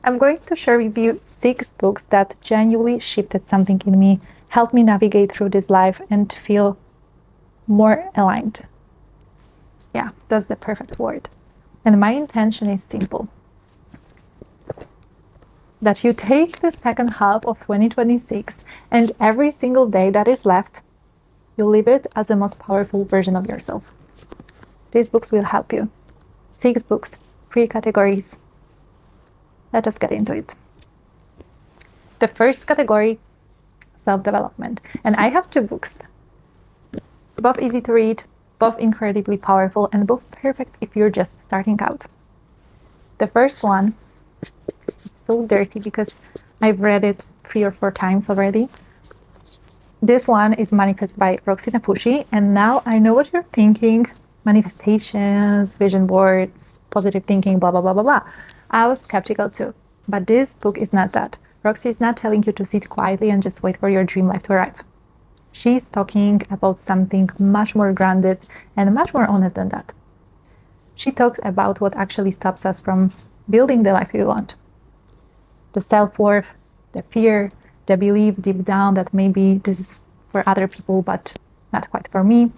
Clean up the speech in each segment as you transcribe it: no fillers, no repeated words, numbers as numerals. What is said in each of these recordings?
I'm going to share with you 6 books that genuinely shifted something in me, helped me navigate through this life and feel more aligned. Yeah, that's the perfect word. And my intention is simple. That you take the second half of 2026 and every single day that is left, you live it as the most powerful version of yourself. These books will help you. 6 books, 3 categories. Let us get into it. The first category, self-development. And I have 2 books. Both easy to read, both incredibly powerful, and both perfect if you're just starting out. The first one, it's so dirty because I've read it 3 or 4 times already. This one is Manifest by Roxie Nafousi, and now I know what you're thinking. Manifestations, vision boards, positive thinking, blah, blah, blah, blah, blah. I was skeptical too, but this book is not that. Roxie is not telling you to sit quietly and just wait for your dream life to arrive. She's talking about something much more grounded and much more honest than that. She talks about what actually stops us from building the life we want. The self-worth, the fear, the belief deep down that maybe this is for other people, but not quite for me.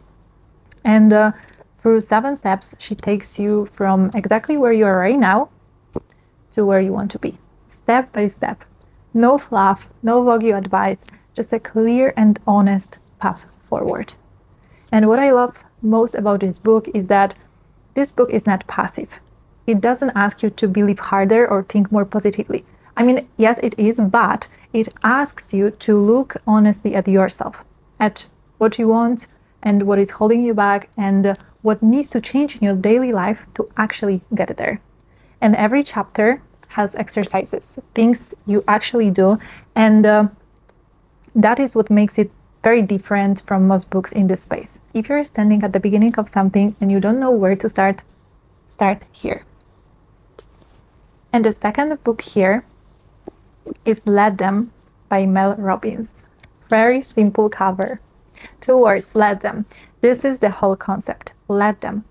And through 7 steps, she takes you from exactly where you are right now to where you want to be, step by step. No fluff, no vague advice, just a clear and honest path forward. And what I love most about this book is that this book is not passive. It doesn't ask you to believe harder or think more positively. I mean, yes, it is, but it asks you to look honestly at yourself, at what you want and what is holding you back and what needs to change in your daily life to actually get there. And every chapter has exercises, things you actually do, and that is what makes it very different from most books in this space. If you're standing at the beginning of something and you don't know where to start here. And the second book here is Let Them by Mel Robbins. Very simple cover. 2 words, let them. This is the whole concept. Let them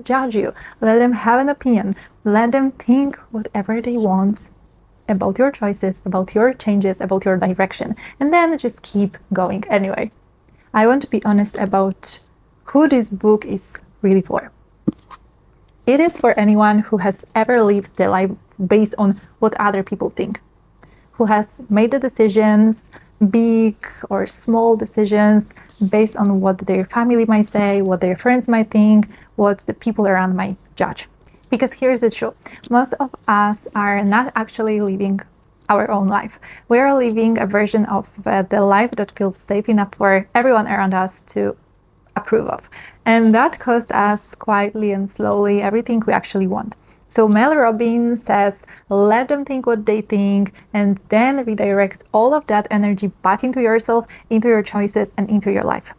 judge you. Let them have an opinion. Let them think whatever they want about your choices, about your changes, about your direction. And then just keep going anyway. I want to be honest about who this book is really for. It is for anyone who has ever lived their life based on what other people think, who has made the decisions, big or small decisions, based on what their family might say, what their friends might think, what the people around might judge. Because here's the truth. Most of us are not actually living our own life. We are living a version of the life that feels safe enough for everyone around us to approve of. And that costs us quietly and slowly everything we actually want. So Mel Robbins says, let them think what they think and then redirect all of that energy back into yourself, into your choices, and into your life.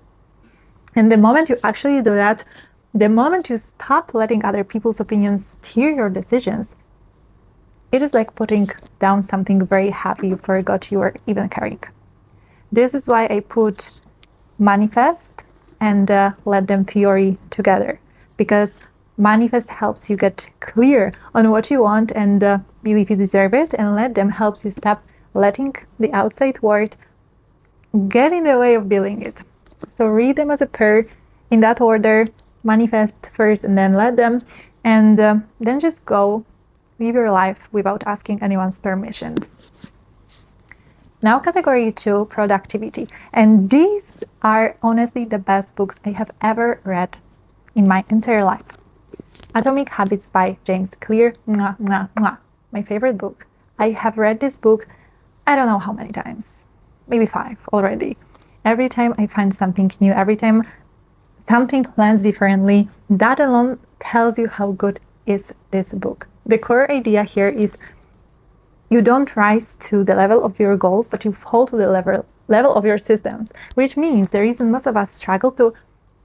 And the moment you actually do that, the moment you stop letting other people's opinions steer your decisions, it is like putting down something very heavy you forgot you were even carrying. This is why I put Manifest and Let Them theory together, because Manifest helps you get clear on what you want and believe you deserve it, and Let Them helps you stop letting the outside world get in the way of building it. So read them as a pair in that order. Manifest first and then Let Them, and then just go live your life without asking anyone's permission. Now category 2, productivity. And these are honestly the best books I have ever read in my entire life. Atomic Habits by James Clear, mwah, mwah, mwah. My favorite book. I have read this book, I don't know how many times, maybe 5 already. Every time I find something new, every time something lands differently, that alone tells you how good is this book. The core idea here is you don't rise to the level of your goals, but you fall to the level of your systems, which means the reason most of us struggle to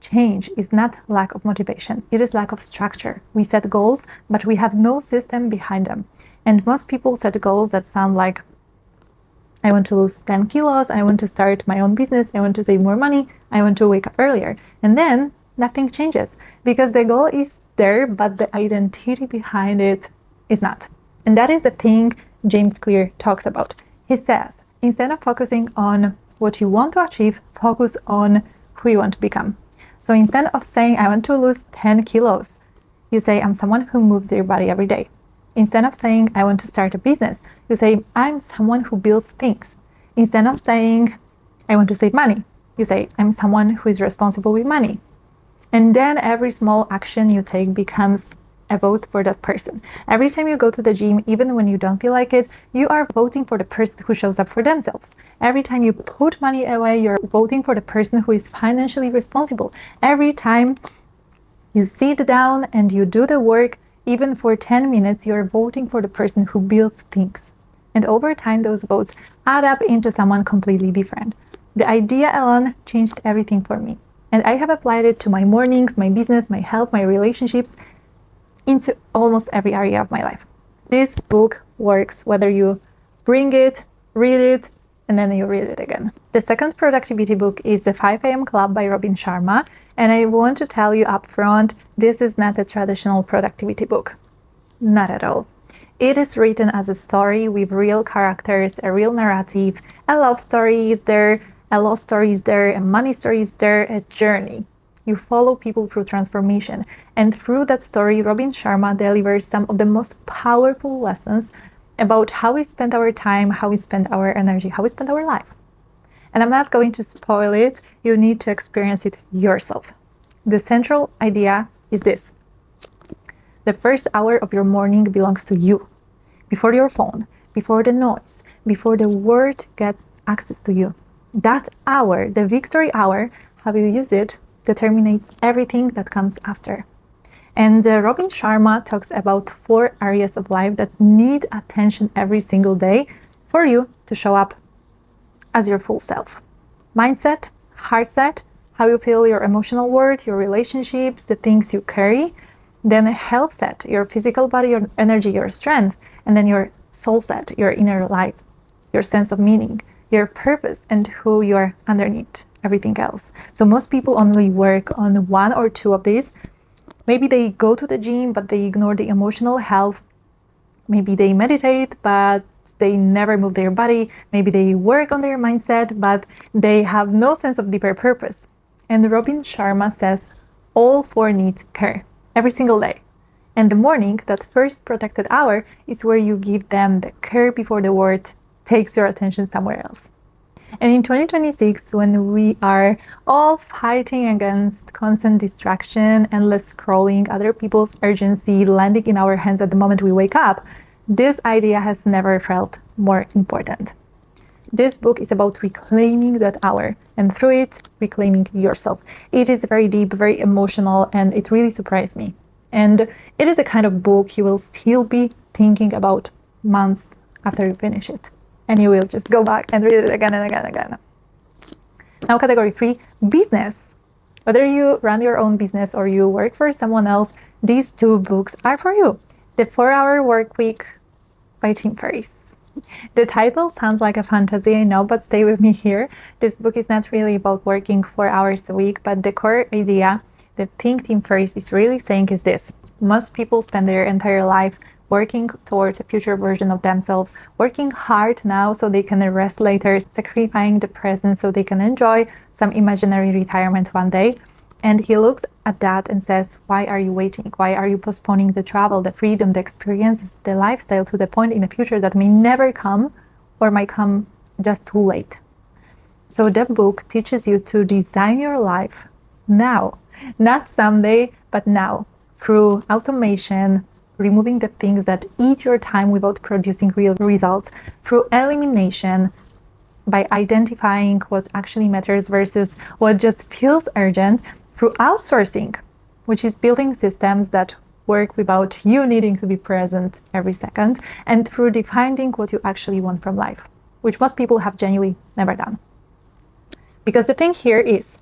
change is not lack of motivation. It is lack of structure. We set goals, but we have no system behind them. And most people set goals that sound like, I want to lose 10 kilos, I want to start my own business, I want to save more money, I want to wake up earlier. And then nothing changes because the goal is there, but the identity behind it is not. And that is the thing James Clear talks about. He says, instead of focusing on what you want to achieve, focus on who you want to become. So instead of saying, I want to lose 10 kilos, you say, I'm someone who moves their body every day. Instead of saying, I want to start a business, you say, I'm someone who builds things. Instead of saying, I want to save money, you say, I'm someone who is responsible with money. And then every small action you take becomes a vote for that person. Every time you go to the gym, even when you don't feel like it, you are voting for the person who shows up for themselves. Every time you put money away, you're voting for the person who is financially responsible. Every time you sit down and you do the work, even for 10 minutes, you're voting for the person who builds things. And over time, those votes add up into someone completely different. The idea alone changed everything for me. And I have applied it to my mornings, my business, my health, my relationships, into almost every area of my life. This book works whether you bring it, read it, and then you read it again. The second productivity book is The 5 a.m. Club by Sharma. And I want to tell you up front, this is not a traditional productivity book. Not at all. It is written as a story with real characters, a real narrative. A love story is there, a lost story is there, a money story is there, a journey. You follow people through transformation. And through that story, Sharma delivers some of the most powerful lessons about how we spend our time, how we spend our energy, how we spend our life. And I'm not going to spoil it. You need to experience it yourself. The central idea is this. The first hour of your morning belongs to you. Before your phone, before the noise, before the world gets access to you. That hour, the victory hour, how you use it, determines everything that comes after. And Sharma talks about 4 areas of life that need attention every single day for you to show up as your full self. Mindset, heart set, how you feel your emotional world, your relationships, the things you carry. Then health set, your physical body, your energy, your strength. And then your soul set, your inner light, your sense of meaning, your purpose, and who you are underneath everything else. So most people only work on 1 or 2 of these. Maybe they go to the gym, but they ignore the emotional health. Maybe they meditate, but they never move their body. Maybe they work on their mindset, but they have no sense of deeper purpose. And Sharma says all 4 need care every single day. And the morning, that first protected hour, is where you give them the care before the world takes your attention somewhere else. And in 2026, when we are all fighting against constant distraction, endless scrolling, other people's urgency landing in our hands at the moment we wake up, this idea has never felt more important. This book is about reclaiming that hour, and through it, reclaiming yourself. It is very deep, very emotional, and it really surprised me. And it is a kind of book you will still be thinking about months after you finish it. And you will just go back and read it again and again and again. Now, category 3, business. Whether you run your own business or you work for someone else, these 2 books are for you. The 4-Hour Workweek by Tim Ferriss. The title sounds like a fantasy, I know, but stay with me here. This book is not really about working 4 hours a week, but the core idea, the thing Tim Ferriss is really saying is this. Most people spend their entire life working towards a future version of themselves, working hard now so they can rest later, sacrificing the present so they can enjoy some imaginary retirement one day. And he looks at that and says, why are you waiting? Why are you postponing the travel, the freedom, the experiences, the lifestyle to the point in the future that may never come or might come just too late? So that book teaches you to design your life now, not someday, but now, through automation, removing the things that eat your time without producing real results, through elimination, by identifying what actually matters versus what just feels urgent, through outsourcing, which is building systems that work without you needing to be present every second, and through defining what you actually want from life, which most people have genuinely never done. Because the thing here is,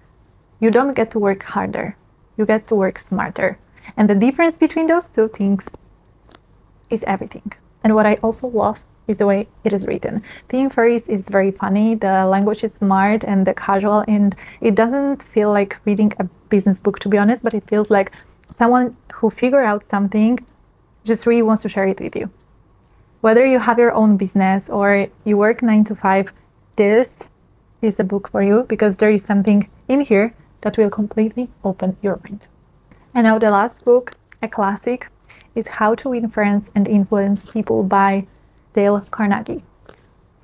you don't get to work harder, you get to work smarter. And the difference between those 2 things is everything. And what I also love is the way it is written. Tim Ferriss is very funny, the language is smart and the casual, and it doesn't feel like reading a business book, to be honest, but it feels like someone who figured out something just really wants to share it with you. Whether you have your own business or you work 9 to 5, this is a book for you, because there is something in here that will completely open your mind. And now the last book, a classic, is How to Win Friends and Influence People by Dale Carnegie.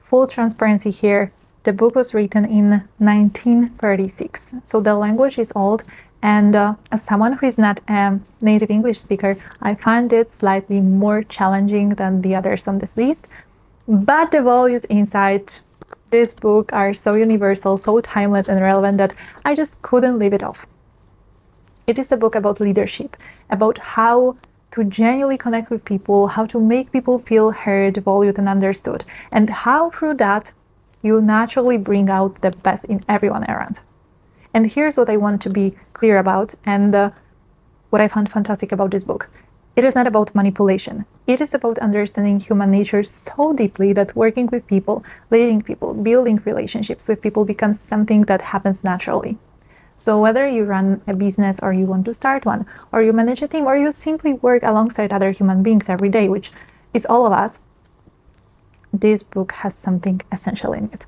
Full transparency here, the book was written in 1936, so the language is old, and as someone who is not a native English speaker, I find it slightly more challenging than the others on this list, but the values inside this book are so universal, so timeless and relevant that I just couldn't leave it off. It is a book about leadership, about how to genuinely connect with people, how to make people feel heard, valued, and understood, and how through that you naturally bring out the best in everyone around. And here's what I want to be clear about, and what I found fantastic about this book. It is not about manipulation. It is about understanding human nature so deeply that working with people, leading people, building relationships with people becomes something that happens naturally. So whether you run a business or you want to start one, or you manage a team, or you simply work alongside other human beings every day, which is all of us, this book has something essential in it.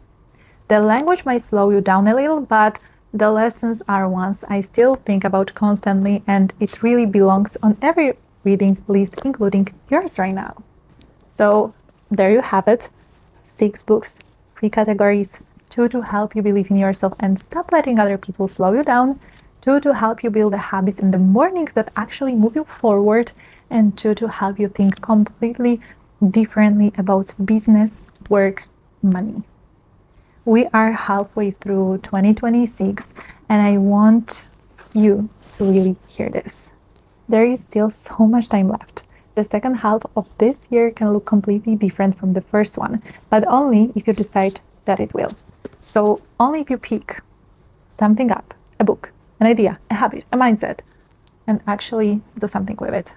The language might slow you down a little, but the lessons are ones I still think about constantly, and it really belongs on every reading list, including yours right now. So there you have it. 6 books, 3 categories, 2 to help you believe in yourself and stop letting other people slow you down, 2 to help you build the habits in the mornings that actually move you forward, and 2 to help you think completely differently about business, work, money. We are halfway through 2026, and I want you to really hear this. There is still so much time left. The second half of this year can look completely different from the first one, but only if you decide that it will. So only if you pick something up, a book, an idea, a habit, a mindset, and actually do something with it.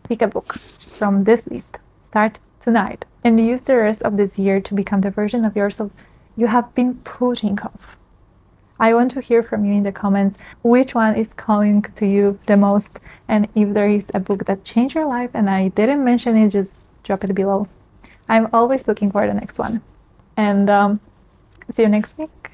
Pick a book from this list, start tonight, and use the rest of this year to become the version of yourself you have been putting off. I want to hear from you in the comments which one is calling to you the most, and if there is a book that changed your life and I didn't mention it, just drop it below. I'm always looking for the next one. And see you next week.